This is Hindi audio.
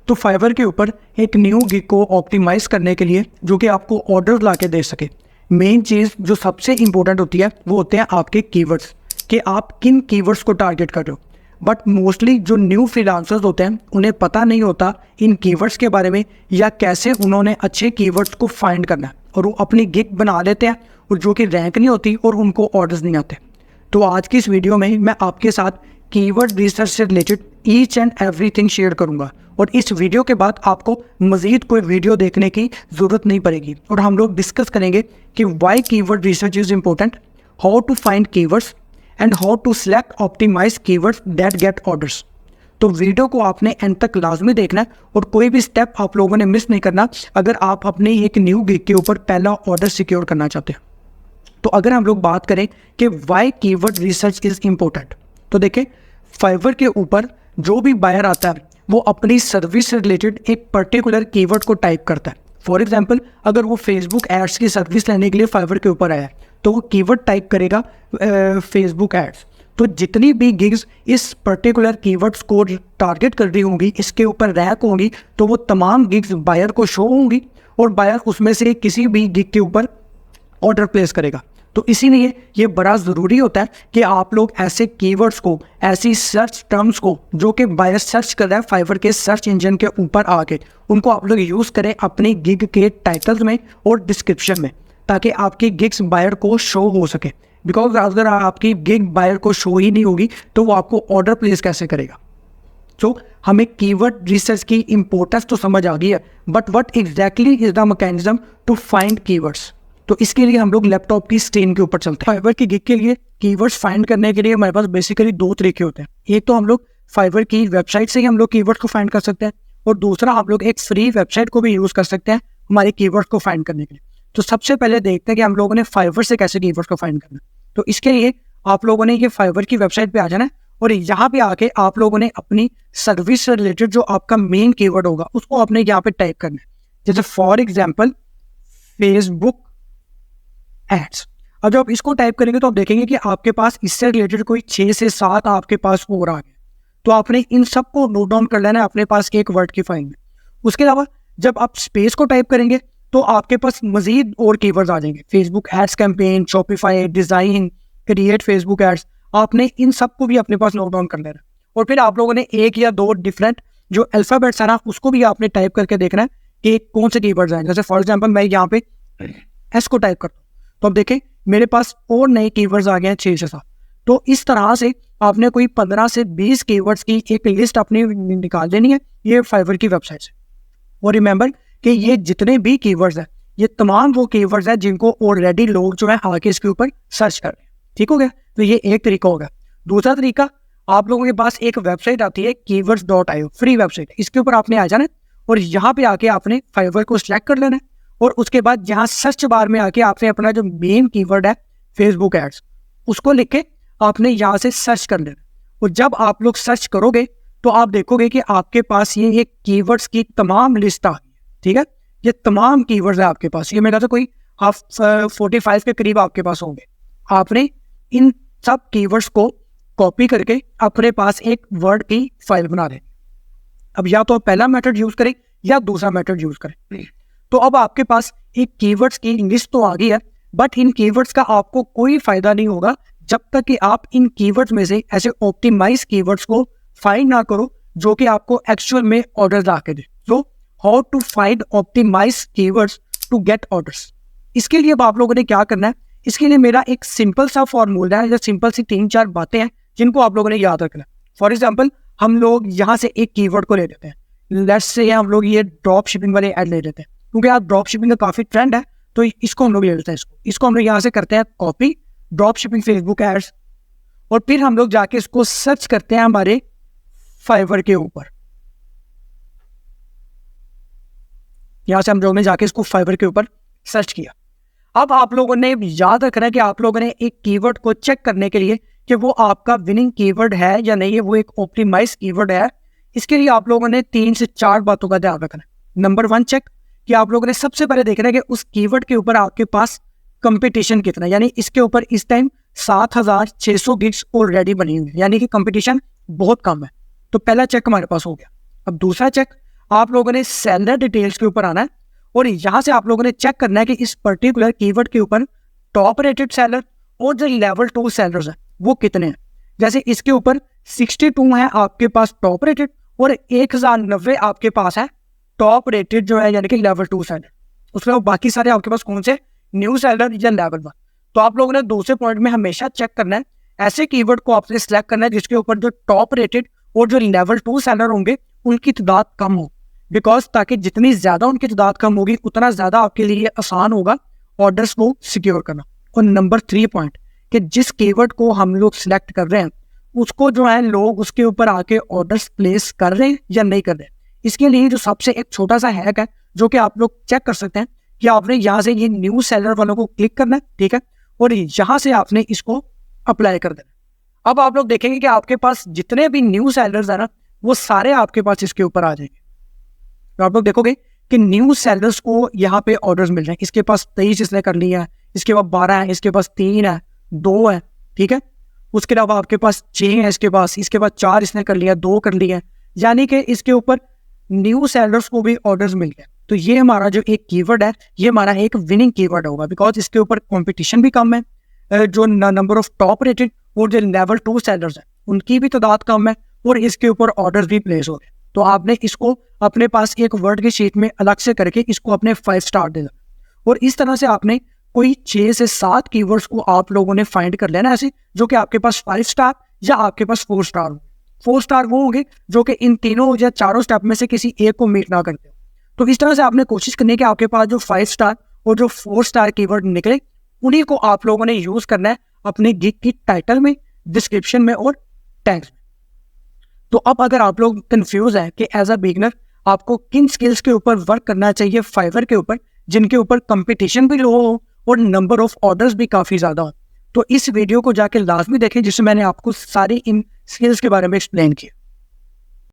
तो फाइवर के ऊपर एक न्यू गिग को ऑप्टिमाइज करने के लिए जो कि आपको ऑर्डर ला के दे सके, मेन चीज़ जो सबसे इंपॉर्टेंट होती है वो होते हैं आपके कीवर्ड्स, कि आप किन कीवर्ड्स को टारगेट कर रहे हो। बट मोस्टली जो न्यू फ्रीलांसर्स होते हैं उन्हें पता नहीं होता इन कीवर्ड्स के बारे में, या कैसे उन्होंने अच्छे कीवर्ड्स को फाइंड करना है, और वो अपनी गिग बना लेते हैं और जो कि रैंक नहीं होती और उनको ऑर्डर्स नहीं आते। तो आज की इस वीडियो में मैं आपके साथ कीवर्ड रिसर्च से related each and everything share करूंगा, और इस वीडियो के बाद आपको मज़ीद कोई वीडियो देखने की ज़रूरत नहीं पड़ेगी, और हम लोग डिस्कस करेंगे कि why keyword research is important, how to find keywords and how to select optimise keywords that get orders. तो वीडियो को आपने एंड तक लाजमी देखना है और कोई भी स्टेप आप लोगों ने मिस नहीं करना अगर आप अपनी एक न्यू गिग के ऊपर पहला ऑर्डर सिक्योर करना चाहते हैं। तो अगर हम लोग बात करें कि why keyword research is important, तो देखिए फाइवर के ऊपर जो भी बायर आता है वो अपनी सर्विस से रिलेटेड एक पर्टिकुलर कीवर्ड को टाइप करता है। फॉर एग्जांपल, अगर वो फेसबुक एड्स की सर्विस लेने के लिए फाइवर के ऊपर आया है तो वो कीवर्ड टाइप करेगा फेसबुक एड्स। तो जितनी भी गिग्स इस पर्टिकुलर कीवर्ड्स को टारगेट कर रही होंगी, इसके ऊपर रैंक होंगी, तो वो तमाम गिग्स बायर को शो होंगी और बायर उसमें से किसी भी गिग के ऊपर ऑर्डर प्लेस करेगा। तो इसीलिए ये बड़ा ज़रूरी होता है कि आप लोग ऐसे कीवर्ड्स को, ऐसी सर्च टर्म्स को जो कि बायर सर्च कर रहा है फाइवर के सर्च इंजन के ऊपर आके, उनको आप लोग यूज़ करें अपनी गिग के टाइटल्स में और डिस्क्रिप्शन में, ताकि आपकी गिग्स बायर को शो हो सके। बिकॉज अगर आपकी गिग बायर को शो ही नहीं होगी तो वो आपको ऑर्डर प्लेस कैसे करेगा। तो हमें कीवर्ड रिसर्च की इंपॉर्टेंस तो समझ आ गई है, but what exactly is the mechanism to find keywords. तो इसके लिए हम लोग लैपटॉप की स्क्रीन के ऊपर चलते हैं। फाइवर की गिग के लिए कीवर्ड्स फाइंड करने के लिए हमारे पास बेसिकली दो तरीके होते हैं। एक तो हम लोग फाइवर की वेबसाइट से ही हम लोग कीवर्ड्स को फाइंड कर सकते हैं, और दूसरा हम लोग एक फ्री वेबसाइट को भी यूज़ कर सकते हैं हमारे कीवर्ड्स को फाइंड करने के लिए। तो सबसे पहले देखते हैं कि हम लोगों ने फाइवर से कैसे कीवर्ड्स को फाइंड करना है। तो इसके लिए आप लोगों ने ये फाइवर की वेबसाइट पे आ जाना है, और यहाँ पे आके आप लोगों ने अपनी सर्विस से रिलेटेड जो आपका मेन कीवर्ड होगा उसको आपने यहाँ पे टाइप करना है। जैसे फॉर एग्जाम्पल फेसबुक एड्स। अब जब आप इसको टाइप करेंगे तो आप देखेंगे कि आपके पास इससे रिलेटेड कोई 6 से 7 आपके पास और आ गए। तो आपने इन सब को नोट डाउन कर लेना है अपने पास एक वर्ड की फाइल में। उसके अलावा जब आप स्पेस को टाइप करेंगे तो आपके पास मजीद और कीवर्ड्स आ जाएंगे। Facebook ads campaign, Shopify, design, create Facebook ads. आपने इन सब को भी अपने पास नोट डाउन कर लेना, और फिर आप लोगों ने एक या दो डिफरेंट जो अल्फ़ाबेट्स है ना उसको भी आपने टाइप करके देखना है कि कौन से कीवर्ड्स आएंगे। जैसे फॉर एग्जाम्पल मैं यहाँ पे एस को टाइप करता हूँ तो अब देखें मेरे पास और नए कीवर्ड्स आ गए हैं 6 से 7। तो इस तरह से आपने कोई 15 से 20 कीवर्ड्स की एक लिस्ट अपनी निकाल देनी है ये फाइवर की वेबसाइट से। और रिमेंबर कि ये जितने भी कीवर्ड्स हैं ये तमाम वो कीवर्ड्स हैं जिनको ऑलरेडी लोग जो है आगे इसके ऊपर सर्च कर रहे हैं। ठीक हो गया? तो ये एक तरीका होगा। दूसरा तरीका, आप लोगों के पास एक वेबसाइट आती है keywords.io, फ्री वेबसाइट। इसके ऊपर आपने आ जाना है और यहाँ पे आके आपने फाइवर को सिलेक्ट कर लेना है, और उसके बाद यहाँ सर्च बार में आके आपने अपना जो मेन कीवर्ड है फेसबुक एड्स उसको लिख के आपने यहाँ से सर्च कर लेना। और जब आप लोग सर्च करोगे तो आप देखोगे कि आपके पास ये एक कीवर्ड्स की तमाम लिस्ट आ गई है। ठीक है, ये तमाम कीवर्ड्स है आपके पास। ये मेरा तो कोई 45 के करीब आपके पास होंगे। आपने इन सब कीवर्ड्स को कॉपी करके अपने पास एक वर्ड की फाइल बना दें। अब या तो आप पहला मेथड यूज करें या दूसरा मेथड यूज करें। तो अब आपके पास एक कीवर्ड्स की लिस्ट तो आ गई है, बट इन कीवर्ड्स का आपको कोई फायदा नहीं होगा जब तक कि आप इन कीवर्ड्स में से ऐसे ऑप्टिमाइज कीवर्ड्स को फाइंड ना करो जो कि आपको एक्चुअल में ऑर्डर ला के दे। So how to find optimize keywords to get orders. इसके लिए अब आप लोगों ने क्या करना है, इसके लिए मेरा एक सिंपल सा फॉर्मूला है या सिंपल सी 3-4 बातें हैं जिनको आप लोगों ने याद रखना है। फॉर एग्जाम्पल, हम लोग यहाँ से एक कीवर्ड को ले लेते हैं। लेट्स से हम लोग ये ड्रॉप शिपिंग वाले ऐड ले लेते हैं, क्योंकि आज ड्रॉप शिपिंग का काफ़ी ट्रेंड है, तो इसको हम लोग ले लेते हैं। इसको हम लोग यहाँ से करते हैं copy, dropshipping Facebook ads, और फिर हम लोग जाके इसको सर्च करते हैं हमारे फाइवर के ऊपर। यहाँ से हम लोगों ने जाके इसको फाइवर के ऊपर सर्च किया। अब आप लोगों ने याद रखना है कि आप लोगों ने एक कीवर्ड को चेक करने के लिए कि वो आपका विनिंग कीवर्ड है या नहीं है, वो एक ऑप्टिमाइज कीवर्ड है, इसके लिए आप लोगों ने 3 से 4 बातों का ध्यान रखना है। नंबर 1 चेक कि आप लोगों ने सबसे पहले देखना है कि उस कीवर्ड के ऊपर आपके पास कंपटीशन कितना है। यानी इसके ऊपर इस टाइम 7600 गिग्स ऑलरेडी बनी हुई है, यानी कि कंपटीशन बहुत कम है। तो पहला चेक हमारे पास हो गया। अब दूसरा चेक, आप लोगों ने सेलर डिटेल्स के ऊपर आना है और यहाँ से आप लोगों ने चेक करना है कि इस पर्टिकुलर कीवर्ड के ऊपर टॉप रेटेड सेलर और जो लेवल 2 सेलर्स हैं वो कितने हैं। जैसे इसके ऊपर 62 है आपके पास टॉप रेटेड और 1090 आपके पास है टॉप रेटेड जो है यानी कि लेवल 2 सेलर। उसके बाद बाकी सारे आपके पास कौन से न्यू सेलर या लेवल 1। तो आप लोगों ने दूसरे पॉइंट में हमेशा चेक करना है, ऐसे कीवर्ड को आपने सिलेक्ट करना है जिसके ऊपर जो टॉप रेटेड और जो लेवल 2 सेलर होंगे उनकी तादाद कम हो, बिकॉज ताकि जितनी ज्यादा उनकी तादाद कम होगी उतना ज्यादा आपके लिए आसान होगा ऑर्डर्स को सिक्योर करना। और नंबर 3 पॉइंट कि जिस कीवर्ड को हम लोग सिलेक्ट कर रहे हैं उसको जो है लोग उसके ऊपर आके ऑर्डर्स प्लेस कर रहे हैं या नहीं कर रहे हैं। इसके लिए जो सबसे एक छोटा सा हैक है जो कि आप लोग चेक कर सकते हैं कि आपने यहाँ से ये न्यू सेलर वालों को क्लिक करना है, ठीक है, और यहाँ से आपने इसको अप्लाई कर देना। अब आप लोग देखेंगे कि आपके पास जितने भी न्यू सेलर्स है ना वो सारे आपके पास इसके ऊपर आ जाएंगे। तो आप लोग देखोगे कि न्यू सेलर्स को यहाँ पे ऑर्डर्स मिल रहे हैं। इसके पास 23 इसने कर लिया है, इसके बाद 12 है, इसके पास 3 है, 2 है, ठीक है। उसके अलावा आपके पास 6 है, इसके बाद 4 इसने कर लिया, 2 कर लिया, यानी कि इसके ऊपर न्यू सेलर्स को भी ऑर्डर्स मिल गए। तो ये हमारा जो एक कीवर्ड है ये हमारा एक विनिंग कीवर्ड होगा, बिकॉज इसके ऊपर कंपटीशन भी कम है, जो नंबर ऑफ टॉप रेटेड और जो लेवल 2 सेलर्स हैं उनकी भी तादाद कम है और इसके ऊपर ऑर्डर्स भी प्लेस हो गए। तो आपने इसको अपने पास एक वर्ड की शीट में अलग से करके इसको अपने 5 स्टार देना और इस तरह से आपने कोई 6 से 7 कीवर्ड्स को आप लोगों ने फाइंड कर लेना ऐसे जो कि आपके पास 5 स्टार या आपके पास 4 स्टार हो। 4 स्टार वो होंगे जो कि इन तीनों या चारों स्टेप में से किसी एक को मीट ना करते हो। तो इस तरह से आपने कोशिश करनी है कि आपके पास जो 5 स्टार और जो 4 स्टार कीवर्ड निकले उन्हीं को आप लोगों ने यूज करना है अपने गिग की टाइटल में, डिस्क्रिप्शन में और टैग्स में। तो अब अगर आप लोग कंफ्यूज हैं कि एज अ बिगनर आपको किन स्किल्स के ऊपर वर्क करना चाहिए फाइवर के ऊपर जिनके ऊपर कंपटीशन भी लो हो और नंबर ऑफ ऑर्डर्स भी काफ़ी ज़्यादा हो, तो इस वीडियो को जाके लाजमी देखें जिसमें मैंने आपको सारी इन स्किल्स के बारे में एक्सप्लेन किया।